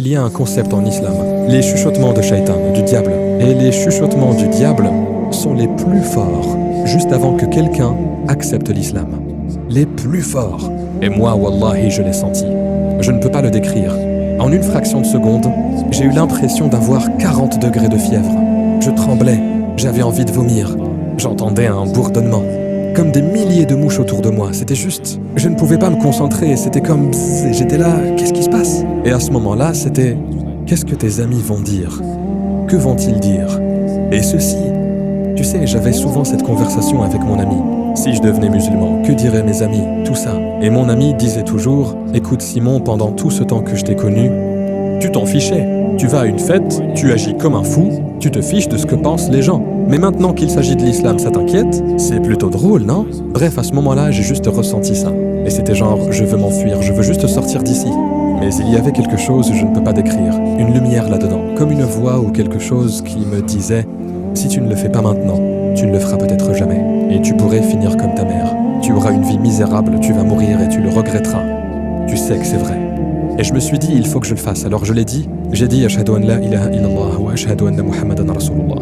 Il y a un concept en islam, les chuchotements de Shaitan, du diable. Et les chuchotements du diable sont les plus forts juste avant que quelqu'un accepte l'islam. Les plus forts. Et moi, wallahi, je l'ai senti. Je ne peux pas le décrire. En une fraction de seconde, j'ai eu l'impression d'avoir 40 degrés de fièvre. Je tremblais, j'avais envie de vomir. J'entendais un bourdonnement. Comme des milliers de mouches autour de moi, c'était juste... Je ne pouvais pas me concentrer, c'était comme... J'étais là, qu'est-ce qui se passe? Et à ce moment-là, c'était... Qu'est-ce que tes amis vont dire? Que vont-ils dire? Et ceci... Tu sais, j'avais souvent cette conversation avec mon ami. Si je devenais musulman, que diraient mes amis? Tout ça. Et mon ami disait toujours... Écoute Simon, pendant tout ce temps que je t'ai connu, tu t'en fichais. Tu vas à une fête, tu agis comme un fou, tu te fiches de ce que pensent les gens. Mais maintenant qu'il s'agit de l'islam, ça t'inquiète? C'est plutôt drôle, non? Bref, à ce moment-là, j'ai juste ressenti ça. Et c'était genre, je veux m'enfuir, je veux juste sortir d'ici. Mais il y avait quelque chose que je ne peux pas décrire. Une lumière là-dedans. Comme une voix ou quelque chose qui me disait « Si tu ne le fais pas maintenant, tu ne le feras peut-être jamais. Et tu pourrais finir comme ta mère. Tu auras une vie misérable, tu vas mourir et tu le regretteras. Tu sais que c'est vrai. » Et je me suis dit, il faut que je le fasse. Alors je l'ai dit. J'ai dit « Ashhadu an la ilaha illallah wa ashhadu anna Muhammadan Rasulullah »